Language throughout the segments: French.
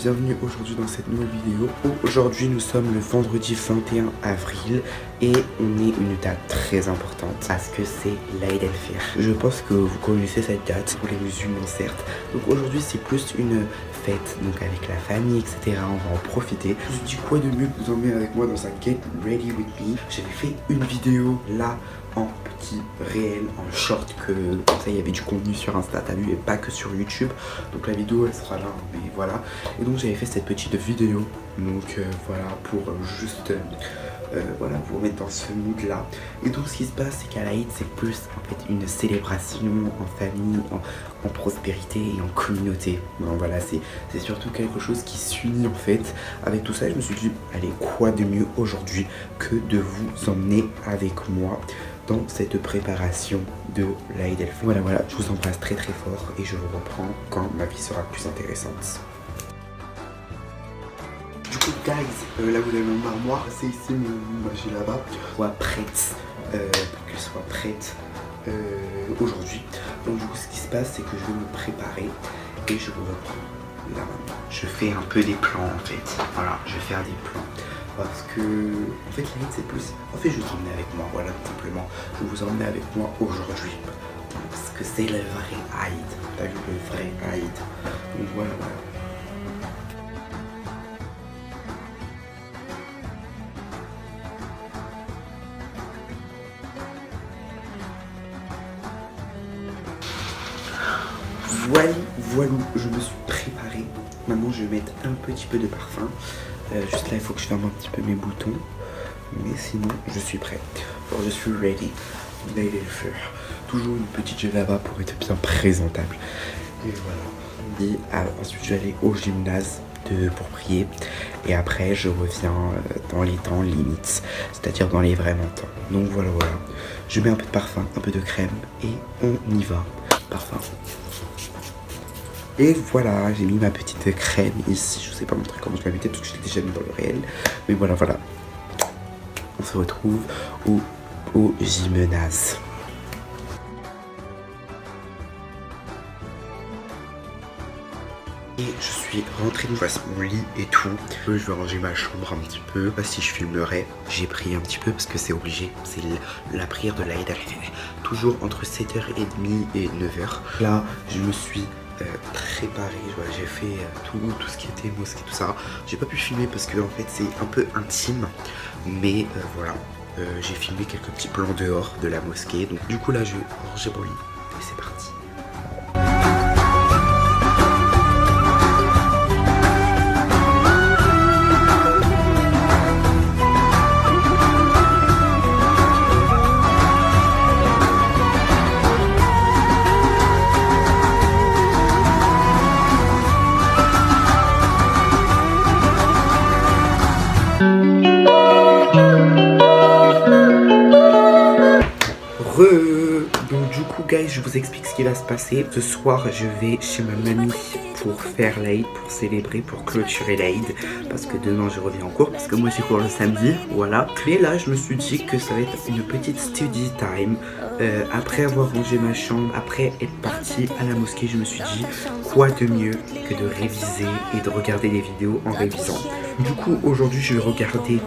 bienvenue aujourd'hui dans cette nouvelle vidéo. Aujourd'hui nous sommes le vendredi 21 avril et on est une date très importante parce que c'est l'Aïd el-Fitr. Je pense que vous connaissez cette date pour les musulmans certes. Donc aujourd'hui c'est plus une fête, donc avec la famille etc. On va en profiter. Je me dis quoi de mieux que vous emmener avec moi dans un Get Ready With Me. J'avais fait une vidéo là en petit réel, en short, que comme ça il y avait du contenu sur Insta, t'as vu, et pas que sur YouTube. Donc la vidéo elle sera là, mais voilà. Et donc j'avais fait cette petite vidéo, donc voilà, pour juste voilà, vous remettre dans ce mood là. Et donc ce qui se passe c'est qu'à l'Aïd c'est plus en fait une célébration en famille, en prospérité et en communauté. Donc voilà, c'est surtout quelque chose qui s'unit en fait avec tout ça. Je me suis dit, allez, quoi de mieux aujourd'hui que de vous emmener avec moi dans cette préparation de l'Aïd el-Fitr. Voilà, je vous embrasse très très fort et je vous reprends quand ma vie sera plus intéressante. Du coup guys, là vous avez mon armoire, c'est ici mon magie là-bas. Soit prête, pour qu'elle soit prête aujourd'hui. Donc du coup ce qui se passe c'est que je vais me préparer et je vous reprends là maintenant. Je fais un peu des plans en fait, voilà, je vais faire des plans. Parce que, en fait, l'Aïd c'est plus... En fait, je vous emmène avec moi, voilà, tout simplement. Je vous emmène avec moi aujourd'hui. Parce que c'est le vrai Aïd. T'as vu, le vrai Aïd. Donc voilà. Voilà, je me suis préparé. Maintenant, je vais mettre un petit peu de parfum. Juste là, il faut que je ferme un petit peu mes boutons. Mais sinon, je suis prêt. Alors, je suis ready. L'Aïd el-Fitr. Toujours une petite là-bas pour être bien présentable. Et voilà. Et ensuite, je vais aller au gymnase pour prier. Et après, je reviens dans les temps limites. C'est-à-dire dans les vraiment temps. Donc voilà. Je mets un peu de parfum, un peu de crème. Et on y va. Parfum. Et voilà, j'ai mis ma petite crème ici. Je ne sais pas montrer comment je l'ai mettée parce que je l'ai déjà mis dans le réel. Mais voilà. On se retrouve au gymnase. Et je suis rentré, je fasse mon lit et tout. Je vais ranger ma chambre un petit peu. Pas si je filmerai. J'ai prié un petit peu parce que c'est obligé. C'est la prière de l'Aïd el-Fitr. Toujours entre 7h30 et 9h. Là, je me suis préparé, j'ai fait tout ce qui était mosquée, tout ça. J'ai pas pu filmer parce que en fait c'est un peu intime, mais voilà, j'ai filmé quelques petits plans dehors de la mosquée. Donc du coup là je vais ranger mon lit et c'est parti. Donc du coup guys, je vous explique ce qui va se passer. Ce soir je vais chez ma mamie pour faire l'Aïd, pour célébrer, pour clôturer l'Aïd. Parce que demain je reviens en cours, parce que moi j'ai cours le samedi, voilà. Mais là je me suis dit que ça va être une petite study time. Après avoir rangé ma chambre, après être parti à la mosquée, je me suis dit quoi de mieux que de réviser et de regarder des vidéos en révisant. Du coup aujourd'hui je vais regarder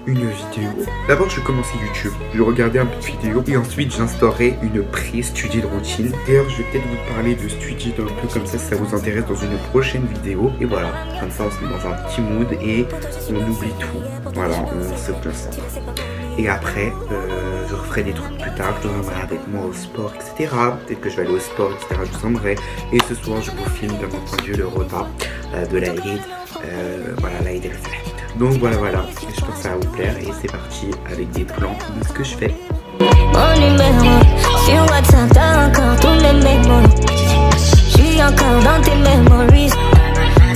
une vidéo. D'abord je vais commencer YouTube, je vais regarder un peu de vidéo et ensuite j'instaurerai une pré-study de routine. D'ailleurs je vais peut-être vous parler de study un peu comme ça si ça vous intéresse dans une prochaine vidéo. Et voilà, comme ça on se met dans un petit mood et on oublie tout. Voilà, on se concentre. Et après je referai des trucs plus tard, je vous emmènerai avec moi au sport etc. Peut-être que je vais aller au sport etc. Je vous emmènerai. Et ce soir je vous filme bien entendu le repas de l'Aïd. Voilà, l'Aïd el-Fitr. Donc voilà, et je pense que ça va vous plaire et c'est parti avec des plans de ce que je fais. Mon numéro, sur WhatsApp t'as encore tous mes mémoires. Je suis encore dans tes memories.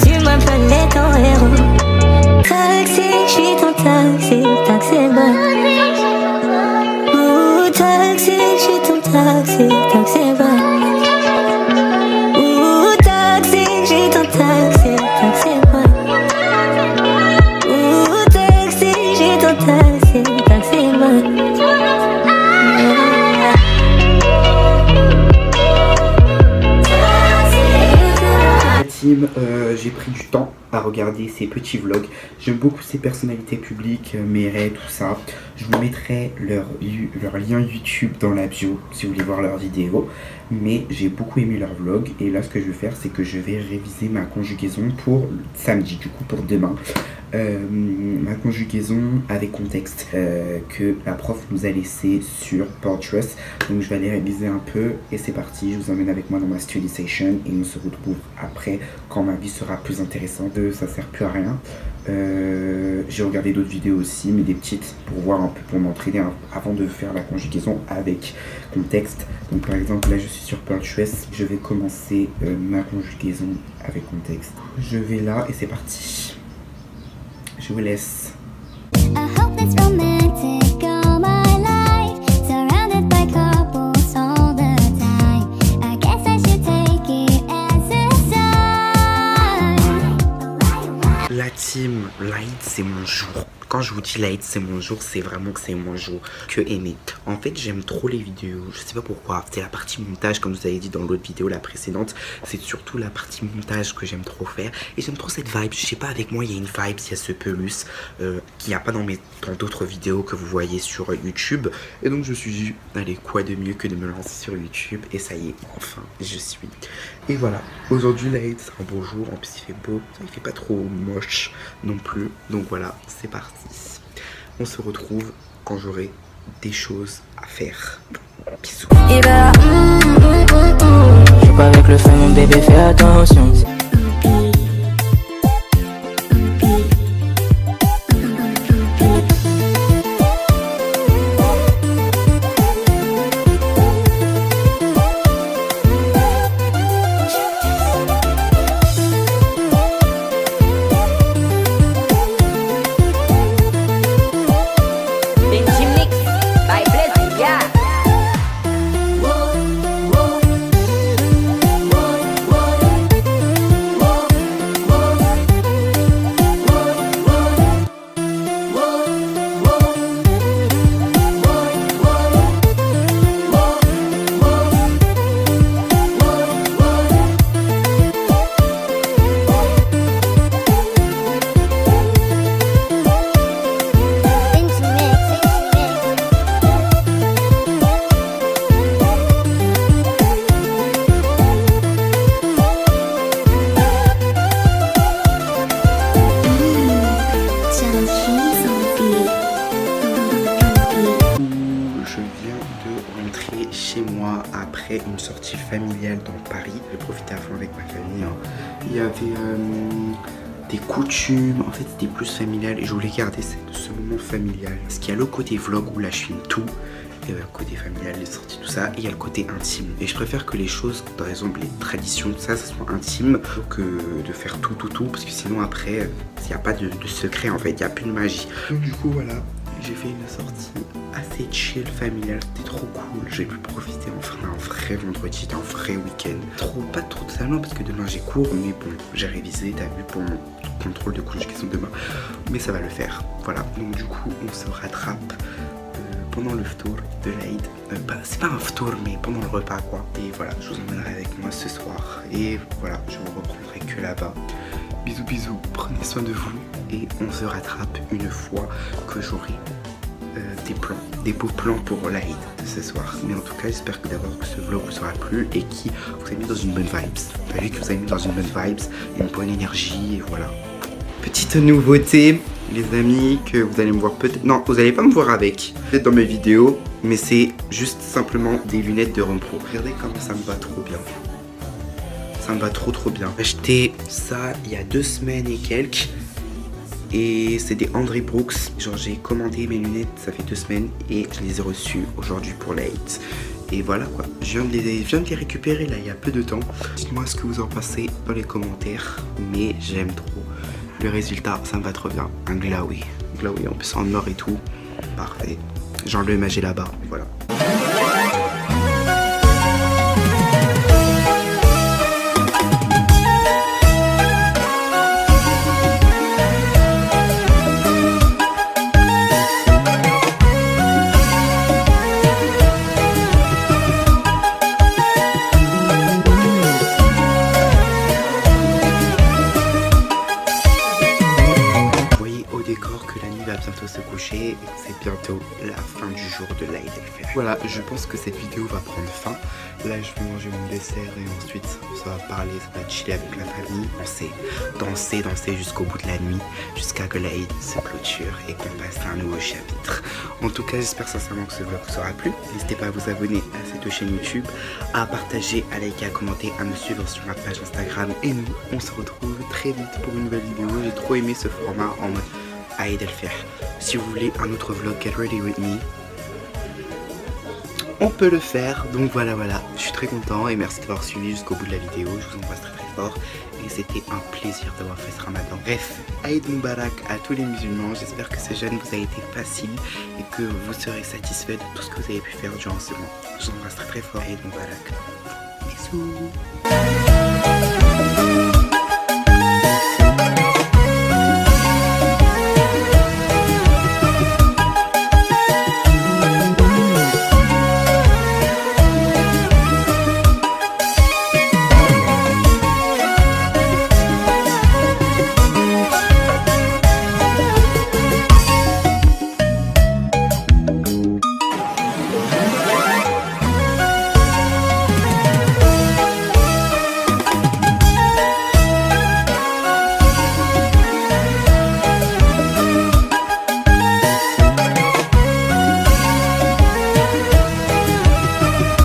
Tu m'appelles ton héros. Taxi, je suis ton taxi, taxi boy. Ouh, taxi, je suis ton taxi, taxi boy. Ouh, taxi, je suis ton taxi, taxi boy. j'ai pris du temps à regarder ces petits vlogs. J'aime beaucoup ces personnalités publiques, Méret, tout ça. Je vous mettrai leur lien YouTube dans la bio si vous voulez voir leurs vidéos. Mais j'ai beaucoup aimé leurs vlogs. Et là, ce que je vais faire, c'est que je vais réviser ma conjugaison pour samedi, du coup pour demain. Ma conjugaison avec contexte que la prof nous a laissé sur Portress. Donc je vais aller réviser un peu et c'est parti. Je vous emmène avec moi dans ma study session et on se retrouve après quand ma vie sera plus intéressante. Ça sert plus à rien. J'ai regardé d'autres vidéos aussi, mais des petites pour voir un peu, pour m'entraîner avant de faire la conjugaison avec contexte. Donc par exemple là je suis sur Portress, je vais commencer ma conjugaison avec contexte. Je vais là et c'est parti. Je vous laisse. La team Light, c'est mon jour. Quand je vous dis Light, c'est mon jour, c'est vraiment que c'est mon jour. Que aimer. En fait, j'aime trop les vidéos. Je sais pas pourquoi. C'est la partie montage, comme vous avez dit dans l'autre vidéo, la précédente. C'est surtout la partie montage que j'aime trop faire. Et j'aime trop cette vibe. Je sais pas, avec moi, il y a une vibe, il y a ce pelus qu'il n'y a pas dans d'autres vidéos que vous voyez sur YouTube. Et donc, je me suis dit, allez, quoi de mieux que de me lancer sur YouTube. Et ça y est, enfin, je suis. Et voilà. Aujourd'hui, Light, c'est un beau jour. En plus, il fait beau. Il fait pas trop moche non plus. Donc voilà, c'est parti. On se retrouve quand j'aurai des choses à faire. Bisous. Je suis pas avec le feu, mon bébé, fais attention. Chez moi après une sortie familiale dans Paris. J'ai profité à fond avec ma famille. Il y avait des coutumes, en fait c'était plus familial et je voulais garder ce moment familial. Parce qu'il y a le côté vlog où là je filme tout, et le côté familial, les sorties, tout ça, et il y a le côté intime. Et je préfère que les choses, par exemple les traditions, ça soit intime, que de faire tout, parce que sinon après, il n'y a pas de secret en fait, il n'y a plus de magie. Donc du coup voilà. J'ai fait une sortie assez chill, familiale, c'était trop cool. J'ai pu profiter enfin d'un vrai vendredi, d'un vrai week-end. Pas trop de salon parce que demain j'ai cours, mais bon, j'ai révisé, t'as vu, pour mon contrôle de conjugaison demain. Mais ça va le faire, voilà. Donc du coup, on se rattrape pendant le tour de l'Aïd. C'est pas un tour, mais pendant le repas quoi. Et voilà, je vous emmènerai avec moi ce soir. Et voilà, je vous reprendrai que là-bas. Bisous, prenez soin de vous et on se rattrape une fois que j'aurai des beaux plans pour l'Aïd de ce soir. Mais en tout cas, j'espère que d'abord que ce vlog vous aura plu et qui vous a mis dans une bonne vibes. Vous savez que vous avez mis dans une bonne vibes, une bonne énergie et voilà. Petite nouveauté, les amis, que vous allez me voir peut-être... Non, vous allez pas me voir avec, peut-être dans mes vidéos, mais c'est juste simplement des lunettes de Renpro. Regardez comme ça me va trop bien. Ça me va trop bien. J'ai acheté ça il y a 2 semaines et quelques. Et c'est des André Brooks. Genre j'ai commandé mes lunettes, ça fait 2 semaines. Et je les ai reçues aujourd'hui pour l'Aïd. Et voilà quoi. Je viens de les récupérer là il y a peu de temps. Dites-moi ce que vous en pensez dans les commentaires. Mais j'aime trop. Le résultat, ça me va trop bien. Un glowy. Glowy en plus en or et tout. Parfait. Genre le imagé là-bas. Voilà. Voilà, je pense que cette vidéo va prendre fin. Là, je vais manger mon dessert et ensuite ça va parler, ça va chiller avec la famille, danser jusqu'au bout de la nuit, jusqu'à que l'Aïd se clôture et qu'on passe à un nouveau chapitre. En tout cas, j'espère sincèrement que ce vlog vous aura plu. N'hésitez pas à vous abonner à cette chaîne YouTube, à partager, à liker, à commenter, à me suivre sur ma page Instagram. Et nous, on se retrouve très vite pour une nouvelle vidéo. J'ai trop aimé ce format en mode Aïd El Faire. Si vous voulez un autre vlog, get ready with me. On peut le faire, donc voilà, je suis très content et merci d'avoir suivi jusqu'au bout de la vidéo, je vous embrasse très fort et c'était un plaisir d'avoir fait ce ramadan. Bref, Aïd Moubarak à tous les musulmans, j'espère que ce jeûne vous a été facile et que vous serez satisfait de tout ce que vous avez pu faire durant ce mois. Je vous embrasse très fort, Aïd Moubarak. Bisous.